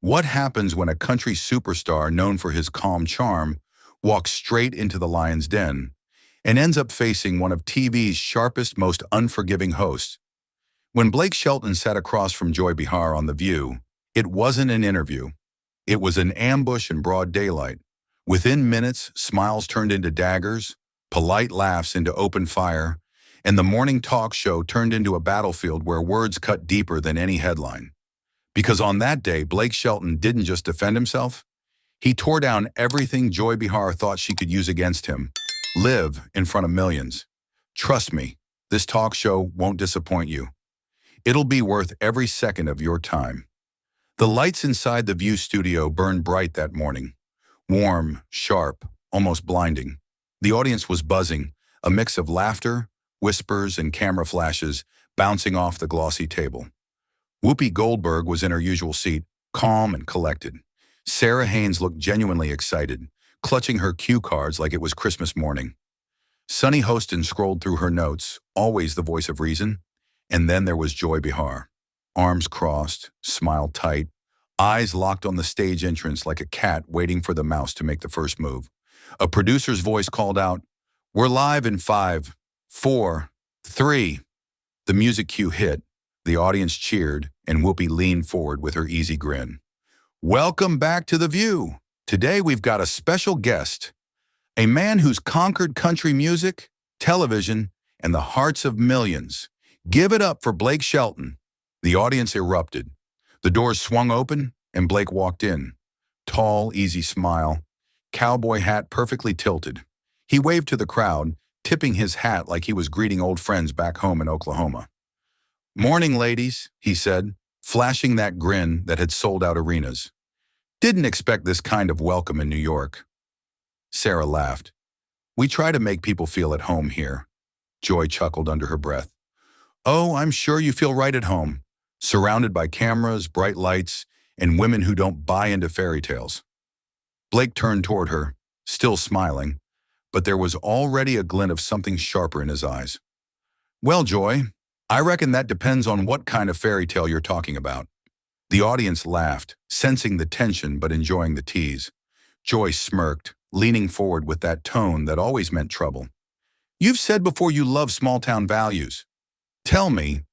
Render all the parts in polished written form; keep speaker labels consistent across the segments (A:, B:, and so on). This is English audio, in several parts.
A: What happens when a country superstar known for his calm charm walks straight into the lion's den and ends up facing one of TV's sharpest, most unforgiving hosts? When Blake Shelton sat across from Joy Behar on The View, it wasn't an interview. It was an ambush in broad daylight. Within minutes, smiles turned into daggers, polite laughs into open fire, and the morning talk show turned into a battlefield where words cut deeper than any headline. Because on that day, Blake Shelton didn't just defend himself, he tore down everything Joy Behar thought she could use against him. Live in front of millions. Trust me, this talk show won't disappoint you. It'll be worth every second of your time. The lights inside the View studio burned bright that morning. Warm, sharp, almost blinding. The audience was buzzing, a mix of laughter, whispers, and camera flashes bouncing off the glossy table. Whoopi Goldberg was in her usual seat, calm and collected. Sarah Haynes looked genuinely excited, clutching her cue cards like it was Christmas morning. Sunny Hostin scrolled through her notes, always the voice of reason. And then there was Joy Behar. Arms crossed, smile tight, eyes locked on the stage entrance like a cat waiting for the mouse to make the first move. A producer's voice called out, "We're live in 5, 4, 3. The music cue hit, the audience cheered, and Whoopi leaned forward with her easy grin. "Welcome back to The View. Today we've got a special guest, a man who's conquered country music, television, and the hearts of millions. Give it up for Blake Shelton." The audience erupted. The doors swung open, and Blake walked in. Tall, easy smile, cowboy hat perfectly tilted. He waved to the crowd, tipping his hat like he was greeting old friends back home in Oklahoma. "Morning, ladies," he said, flashing that grin that had sold out arenas. "Didn't expect this kind of welcome in New York." Sarah laughed. "We try to make people feel at home here." Joy chuckled under her breath. "Oh, I'm sure you feel right at home, surrounded by cameras, bright lights, and women who don't buy into fairy tales." Blake turned toward her, still smiling, but there was already a glint of something sharper in his eyes. "Well, Joy, I reckon that depends on what kind of fairy tale you're talking about." The audience laughed, sensing the tension but enjoying the tease. Joy smirked, leaning forward with that tone that always meant trouble. "You've said before you love small-town values. Tell me,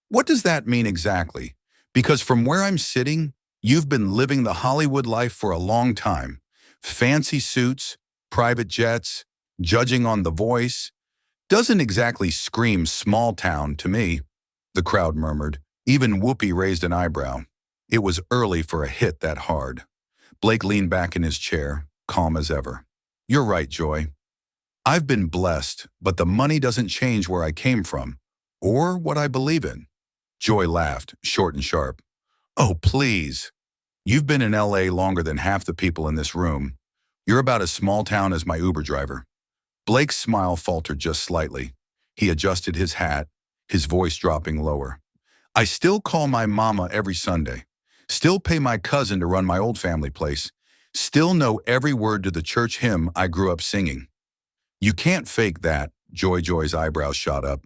A: what does that mean exactly? Because from where I'm sitting, you've been living the Hollywood life for a long time. Fancy suits, private jets, judging on The Voice. Doesn't exactly scream small town to me." The crowd murmured. Even Whoopi raised an eyebrow. It was early for a hit that hard. Blake leaned back in his chair, calm as ever. "You're right, Joy. I've been blessed, but the money doesn't change where I came from, or what I believe in." Joy laughed, short and sharp. "Oh, please. You've been in LA longer than half the people in this room. You're about as small town as my Uber driver." Blake's smile faltered just slightly. He adjusted his hat, his voice dropping lower. "I still call my mama every Sunday. Still pay my cousin to run my old family place. Still know every word to the church hymn I grew up singing." "You can't fake that." Joy's eyebrows shot up.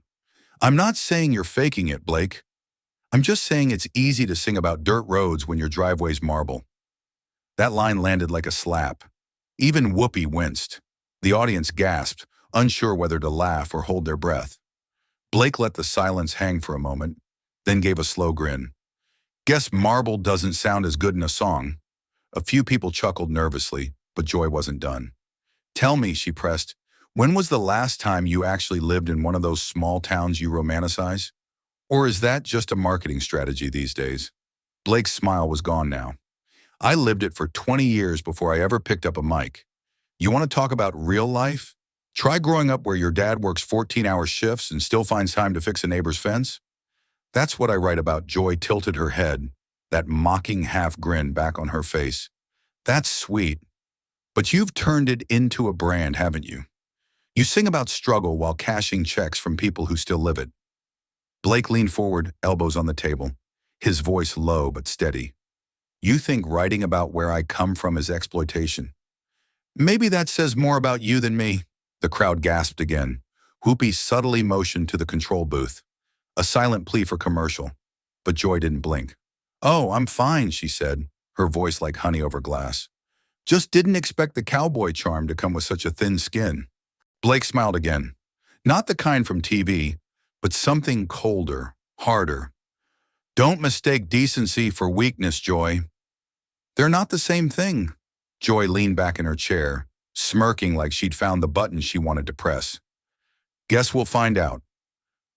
A: "I'm not saying you're faking it, Blake. I'm just saying it's easy to sing about dirt roads when your driveway's marble." That line landed like a slap. Even Whoopi winced. The audience gasped, unsure whether to laugh or hold their breath. Blake let the silence hang for a moment, then gave a slow grin. "Guess marble doesn't sound as good in a song." A few people chuckled nervously, but Joy wasn't done. "Tell me," she pressed, "when was the last time you actually lived in one of those small towns you romanticize? Or is that just a marketing strategy these days?" Blake's smile was gone now. "I lived it for 20 years before I ever picked up a mic. You want to talk about real life? Try growing up where your dad works 14-hour shifts and still finds time to fix a neighbor's fence. That's what I write about." Joy tilted her head, that mocking half grin back on her face. "That's sweet. But you've turned it into a brand, haven't you? You sing about struggle while cashing checks from people who still live it." Blake leaned forward, elbows on the table, his voice low but steady. "You think writing about where I come from is exploitation? Maybe that says more about you than me." The crowd gasped again. Whoopi subtly motioned to the control booth, a silent plea for commercial, but Joy didn't blink. "Oh, I'm fine," she said, her voice like honey over glass. Just didn't expect the cowboy charm to come with such a thin skin. Blake smiled again. Not the kind from TV, but something colder, harder. Don't mistake decency for weakness, Joy. They're not the same thing. Joy leaned back in her chair, smirking like she'd found the button she wanted to press. Guess we'll find out.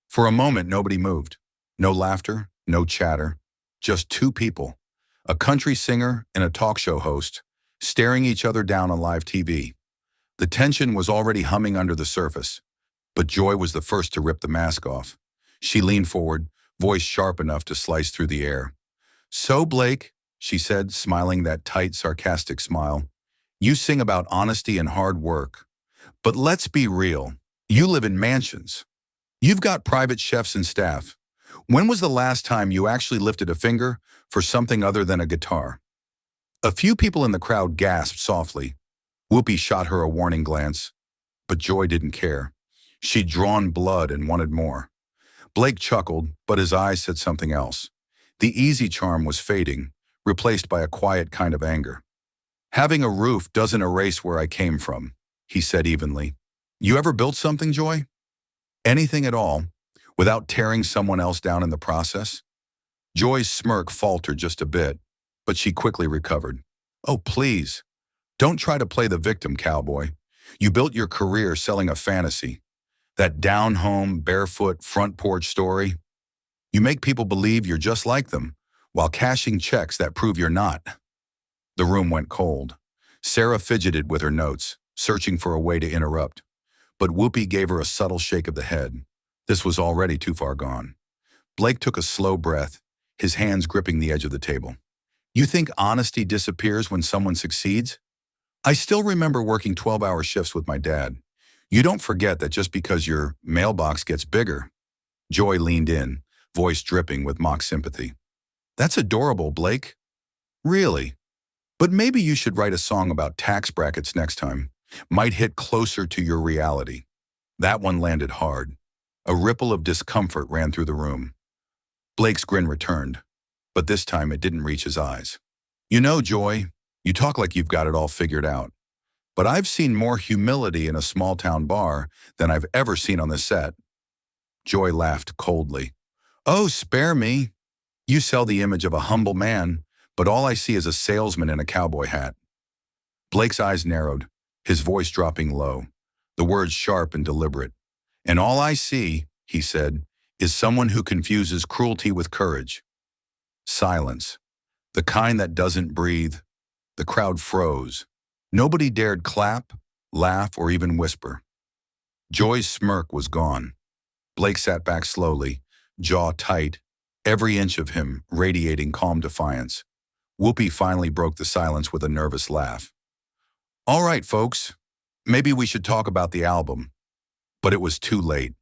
A: For a moment, nobody moved. No laughter, no chatter. Just two people, a country singer and a talk show host, staring each other down on live TV. The tension was already humming under the surface, but Joy was the first to rip the mask off. She leaned forward, voice sharp enough to slice through the air. So, Blake, she said, smiling that tight, sarcastic smile, you sing about honesty and hard work. But let's be real. You live in mansions. You've got private chefs and staff. When was the last time you actually lifted a finger for something other than a guitar? A few people in the crowd gasped softly. Whoopi shot her a warning glance, but Joy didn't care. She'd drawn blood and wanted more. Blake chuckled, but his eyes said something else. The easy charm was fading, replaced by a quiet kind of anger. Having a roof doesn't erase where I came from, he said evenly. You ever built something, Joy? Anything at all, without tearing someone else down in the process? Joy's smirk faltered just a bit, but she quickly recovered. Oh, please. Don't try to play the victim, cowboy. You built your career selling a fantasy. That down-home, barefoot, front porch story. You make people believe you're just like them, while cashing checks that prove you're not. The room went cold. Sarah fidgeted with her notes, searching for a way to interrupt. But Whoopi gave her a subtle shake of the head. This was already too far gone. Blake took a slow breath, his hands gripping the edge of the table. You think honesty disappears when someone succeeds? I still remember working 12-hour shifts with my dad. You don't forget that just because your mailbox gets bigger. Joy leaned in, voice dripping with mock sympathy. That's adorable, Blake. Really? But maybe you should write a song about tax brackets next time. Might hit closer to your reality. That one landed hard. A ripple of discomfort ran through the room. Blake's grin returned, but this time it didn't reach his eyes. You know, Joy, you talk like you've got it all figured out. But I've seen more humility in a small-town bar than I've ever seen on the set. Joy laughed coldly. Oh, spare me. You sell the image of a humble man, but all I see is a salesman in a cowboy hat. Blake's eyes narrowed, his voice dropping low, the words sharp and deliberate. And all I see, he said, is someone who confuses cruelty with courage. Silence. The kind that doesn't breathe. The crowd froze. Nobody dared clap, laugh, or even whisper. Joy's smirk was gone. Blake sat back slowly, jaw tight, every inch of him radiating calm defiance. Whoopi finally broke the silence with a nervous laugh. All right, folks, maybe we should talk about the album. But it was too late.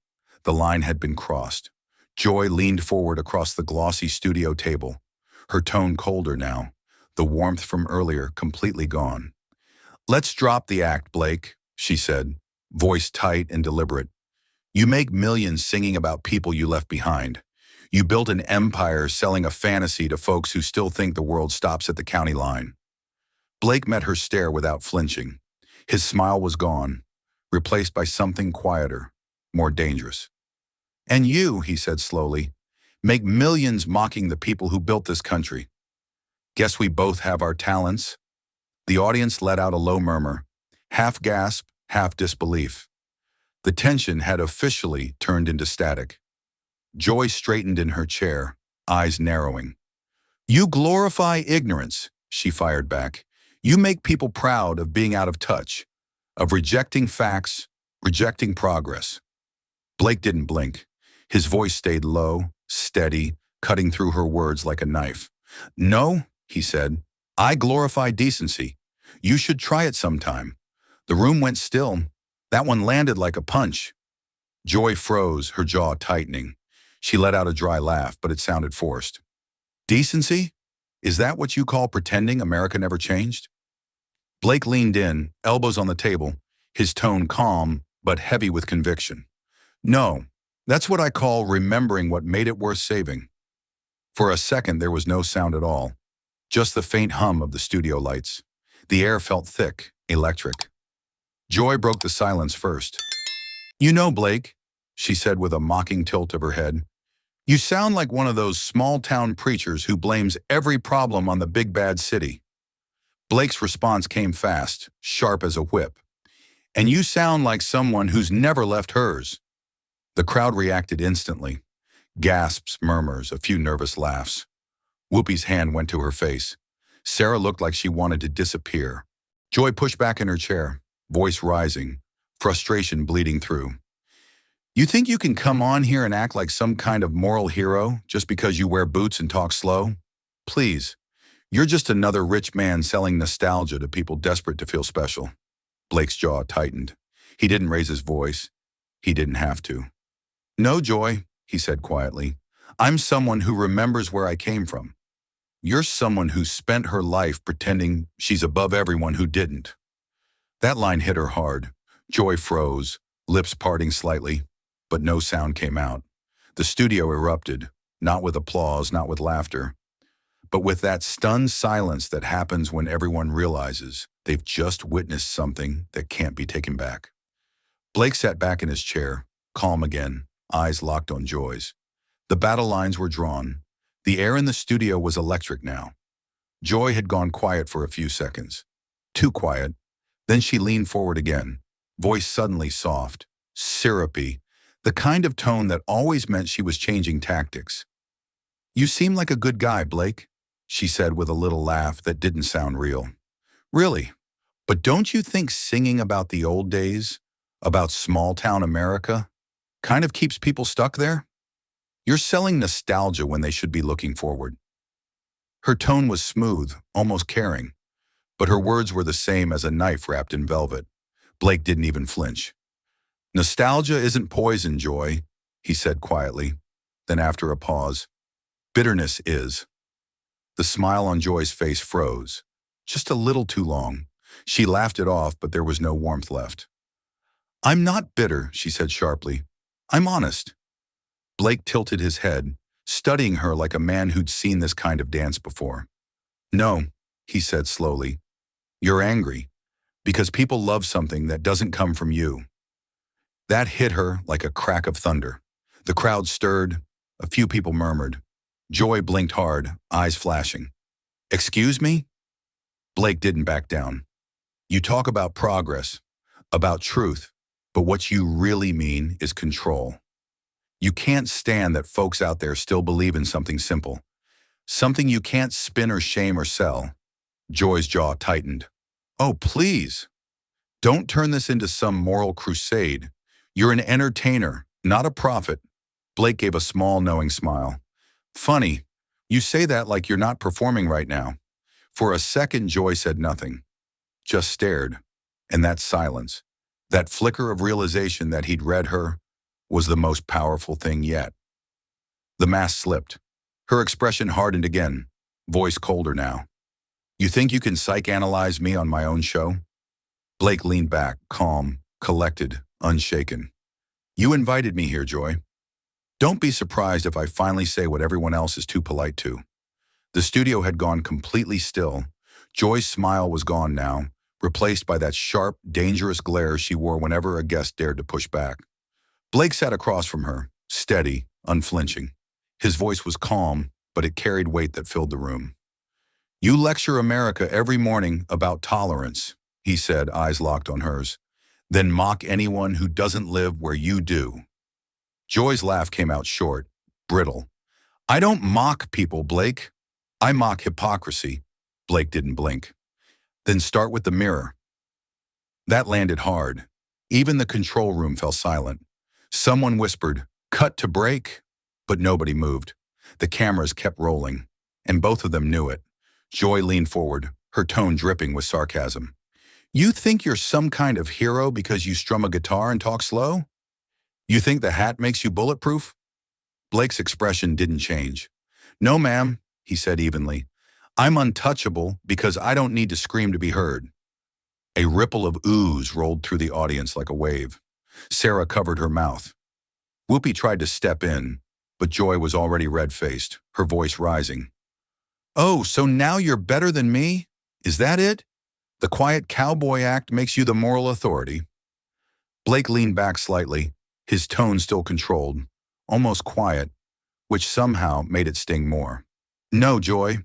A: The line had been crossed. Joy leaned forward across the glossy studio table, her tone colder now, the warmth from earlier completely gone. Let's drop the act, Blake, she said, voice tight and deliberate. You make millions singing about people you left behind. You built an empire selling a fantasy to folks who still think the world stops at the county line. Blake met her stare without flinching. His smile was gone, replaced by something quieter, more dangerous. And you, he said slowly, make millions mocking the people who built this country. Guess we both have our talents. The audience let out a low murmur, half gasp, half disbelief. The tension had officially turned into static. Joy straightened in her chair, eyes narrowing. You glorify ignorance, she fired back. You make people proud of being out of touch, of rejecting facts, rejecting progress. Blake didn't blink. His voice stayed low, steady, cutting through her words like a knife. No, he said, I glorify decency. You should try it sometime. The room went still. That one landed like a punch. Joy froze, her jaw tightening. She let out a dry laugh, but it sounded forced. Decency? Is that what you call pretending America never changed? Blake leaned in, elbows on the table, his tone calm but heavy with conviction. No, that's what I call remembering what made it worth saving. For a second, there was no sound at all. just the faint hum of the studio lights. The air felt thick, electric. Joy broke the silence first. "You know, Blake," she said with a mocking tilt of her head, "you sound like one of those small-town preachers who blames every problem on the big bad city." Blake's response came fast, sharp as a whip. "And you sound like someone who's never left hers." The crowd reacted instantly. Gasps, murmurs, a few nervous laughs. Whoopi's hand went to her face. Sarah looked like she wanted to disappear. Joy pushed back in her chair, voice rising, frustration bleeding through. "You think you can come on here and act like some kind of moral hero just because you wear boots and talk slow? Please, you're just another rich man selling nostalgia to people desperate to feel special." Blake's jaw tightened. He didn't raise his voice. He didn't have to. "No, Joy," he said quietly. "I'm someone who remembers where I came from. You're someone who spent her life pretending she's above everyone who didn't." That line hit her hard. Joy froze, lips parting slightly, but no sound came out. The studio erupted, not with applause, not with laughter, but with that stunned silence that happens when everyone realizes they've just witnessed something that can't be taken back. Blake sat back in his chair, calm again, eyes locked on Joy's. The battle lines were drawn. The air in the studio was electric now. Joy had gone quiet for a few seconds. Too quiet. Then she leaned forward again, voice suddenly soft, syrupy, the kind of tone that always meant she was changing tactics. "You seem like a good guy, Blake," she said with a little laugh that didn't sound real. "Really? But don't you think singing about the old days, about small-town America, kind of keeps people stuck there? You're selling nostalgia when they should be looking forward." Her tone was smooth, almost caring, but her words were the same as a knife wrapped in velvet. Blake didn't even flinch. "Nostalgia isn't poison, Joy," he said quietly. Then after a pause, "Bitterness is." The smile on Joy's face froze, just a little too long. She laughed it off, but there was no warmth left. "I'm not bitter," she said sharply. "I'm honest." Blake tilted his head, studying her like a man who'd seen this kind of dance before. "No," he said slowly. "You're angry, because people love something that doesn't come from you." That hit her like a crack of thunder. The crowd stirred, a few people murmured. Joy blinked hard, eyes flashing. "Excuse me?" Blake didn't back down. "You talk about progress, about truth, but what you really mean is control. You can't stand that folks out there still believe in something simple, something you can't spin or shame or sell." Joy's jaw tightened. "Oh, please. Don't turn this into some moral crusade. You're an entertainer, not a prophet." Blake gave a small, knowing smile. "Funny, you say that like you're not performing right now." For a second, Joy said nothing, just stared, and that silence, that flicker of realization that he'd read her, was the most powerful thing yet. The mask slipped. Her expression hardened again, voice colder now. "You think you can psychoanalyze me on my own show?" Blake leaned back, calm, collected, unshaken. "You invited me here, Joy. Don't be surprised if I finally say what everyone else is too polite to." The studio had gone completely still. Joy's smile was gone now, replaced by that sharp, dangerous glare she wore whenever a guest dared to push back. Blake sat across from her, steady, unflinching. His voice was calm, but it carried weight that filled the room. "You lecture America every morning about tolerance," he said, eyes locked on hers, "then mock anyone who doesn't live where you do." Joy's laugh came out short, brittle. "I don't mock people, Blake. I mock hypocrisy." Blake didn't blink. "Then start with the mirror." That landed hard. Even the control room fell silent. Someone whispered, "Cut to break," but nobody moved. The cameras kept rolling, and both of them knew it. Joy leaned forward, her tone dripping with sarcasm. "You think you're some kind of hero because you strum a guitar and talk slow? You think the hat makes you bulletproof?" Blake's expression didn't change. "No, ma'am," he said evenly. "I'm untouchable because I don't need to scream to be heard." A ripple of ooze rolled through the audience like a wave. Sarah covered her mouth. Whoopi tried to step in, but Joy was already red-faced, her voice rising. Oh, so now you're better than me? Is that it? The quiet cowboy act makes you the moral authority. Blake leaned back slightly, his tone still controlled, almost quiet, which somehow made it sting more. No, Joy.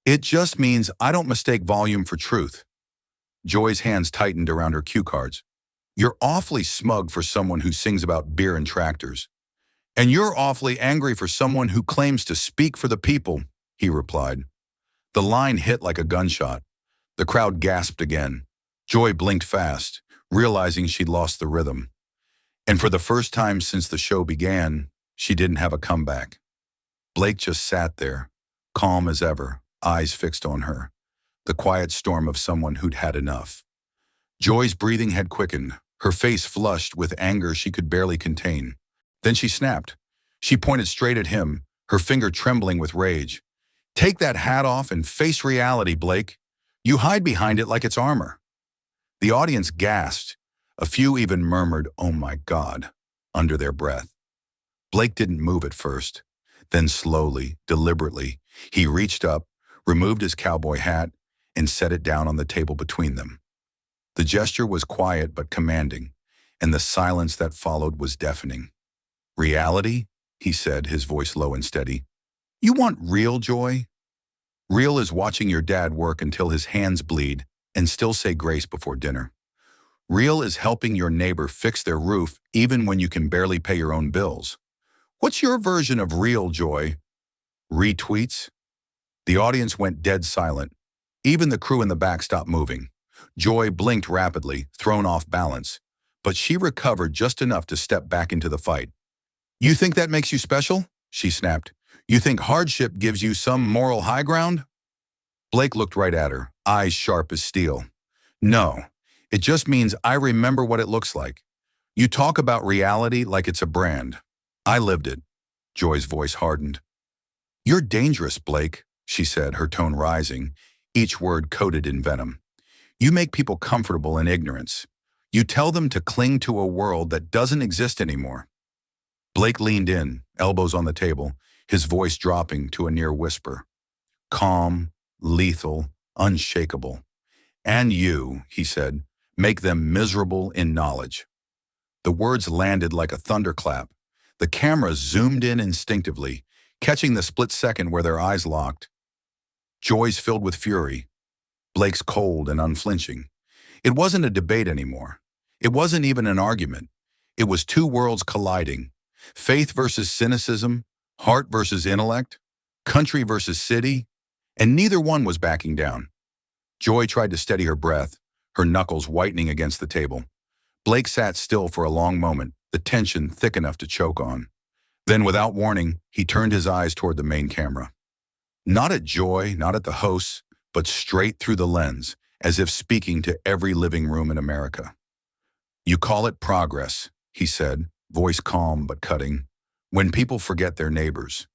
A: It just means I don't mistake volume for truth. Joy's hands tightened around her cue cards. You're awfully smug for someone who sings about beer and tractors. And you're awfully angry for someone who claims to speak for the people, he replied. The line hit like a gunshot. The crowd gasped again. Joy blinked fast, realizing she'd lost the rhythm. And for the first time since the show began, she didn't have a comeback. Blake just sat there, calm as ever, eyes fixed on her, the quiet storm of someone who'd had enough. Joy's breathing had quickened, her face flushed with anger she could barely contain. Then she snapped. She pointed straight at him, her finger trembling with rage. Take that hat off and face reality, Blake. You hide behind it like it's armor. The audience gasped. A few even murmured, "Oh my God," under their breath. Blake didn't move at first. Then slowly, deliberately, he reached up, removed his cowboy hat, and set it down on the table between them. The gesture was quiet but commanding, and the silence that followed was deafening. Reality? He said, his voice low and steady. You want real joy? Real is watching your dad work until his hands bleed and still say grace before dinner. Real is helping your neighbor fix their roof even when you can barely pay your own bills. What's your version of real joy? Retweets? The audience went dead silent. Even the crew in the back stopped moving. Joy blinked rapidly, thrown off balance, but she recovered just enough to step back into the fight. You think that makes you special? She snapped. You think hardship gives you some moral high ground? Blake looked right at her, eyes sharp as steel. No, it just means I remember what it looks like. You talk about reality like it's a brand. I lived it. Joy's voice hardened. You're dangerous, Blake, she said, her tone rising, each word coated in venom. You make people comfortable in ignorance. You tell them to cling to a world that doesn't exist anymore. Blake leaned in, elbows on the table, his voice dropping to a near whisper. Calm, lethal, unshakable. And you, he said, make them miserable in knowledge. The words landed like a thunderclap. The camera zoomed in instinctively, catching the split second where their eyes locked. Joy's filled with fury. Blake's cold and unflinching. It wasn't a debate anymore. It wasn't even an argument. It was two worlds colliding. Faith versus cynicism, heart versus intellect, country versus city, and neither one was backing down. Joy tried to steady her breath, her knuckles whitening against the table. Blake sat still for a long moment, the tension thick enough to choke on. Then, without warning, he turned his eyes toward the main camera. Not at Joy, not at the hosts, but straight through the lens, as if speaking to every living room in America. You call it progress, he said, voice calm but cutting, when people forget their neighbors.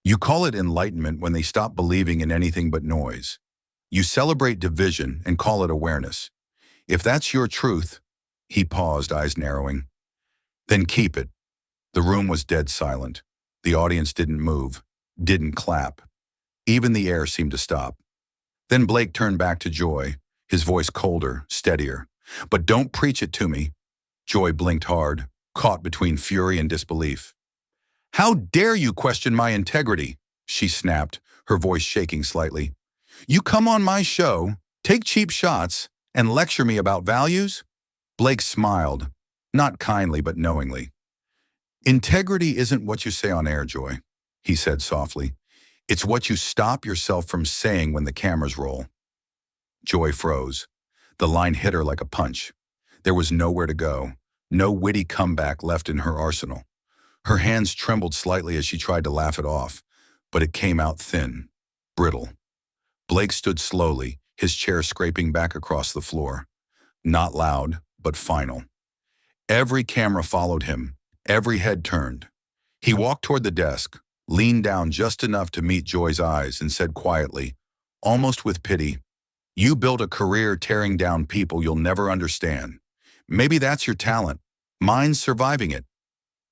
A: You call it enlightenment when they stop believing in anything but noise. You celebrate division and call it awareness. If that's your truth, he paused, eyes narrowing, then keep it. The room was dead silent. The audience didn't move, didn't clap. Even the air seemed to stop. Then Blake turned back to Joy, his voice colder, steadier. But don't preach it to me. Joy blinked hard, caught between fury and disbelief. How dare you question my integrity? She snapped, her voice shaking slightly. You come on my show, take cheap shots, and lecture me about values? Blake smiled, not kindly but knowingly. Integrity isn't what you say on air, Joy, he said softly. It's what you stop yourself from saying when the cameras roll. Joy froze. The line hit her like a punch. There was nowhere to go, no witty comeback left in her arsenal. Her hands trembled slightly as she tried to laugh it off, but it came out thin, brittle. Blake stood slowly, his chair scraping back across the floor. Not loud, but final. Every camera followed him, every head turned. He walked toward the desk, leaned down just enough to meet Joy's eyes and said quietly, almost with pity, You built a career tearing down people you'll never understand. Maybe that's your talent. Mine's surviving it.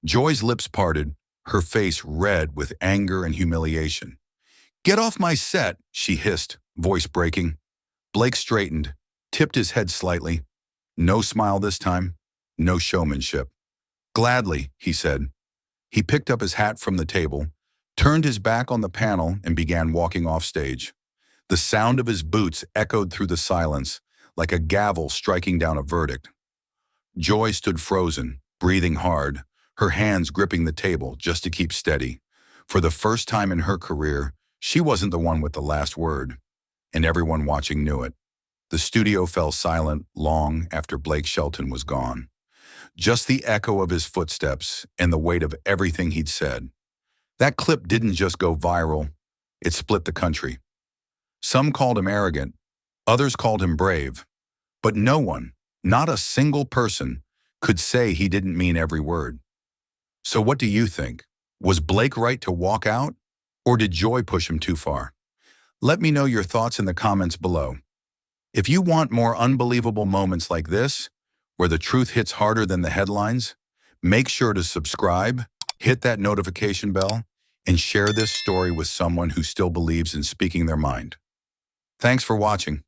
A: Joy's lips parted, her face red with anger and humiliation. "Get off my set," she hissed, voice breaking. Blake straightened, tipped his head slightly. No smile this time, no showmanship. "Gladly," he said. He picked up his hat from the table, turned his back on the panel, and began walking off stage. The sound of his boots echoed through the silence, like a gavel striking down a verdict. Joy stood frozen, breathing hard, her hands gripping the table just to keep steady. For the first time in her career, she wasn't the one with the last word, and everyone watching knew it. The studio fell silent long after Blake Shelton was gone. Just the echo of his footsteps and the weight of everything he'd said. That clip didn't just go viral, it split the country. Some called him arrogant, others called him brave, but no one, not a single person, could say he didn't mean every word. So what do you think? Was Blake right to walk out, or did Joy push him too far? Let me know your thoughts in the comments below. If you want more unbelievable moments like this, where the truth hits harder than the headlines, make sure to subscribe, hit that notification bell, and share this story with someone who still believes in speaking their mind. Thanks for watching.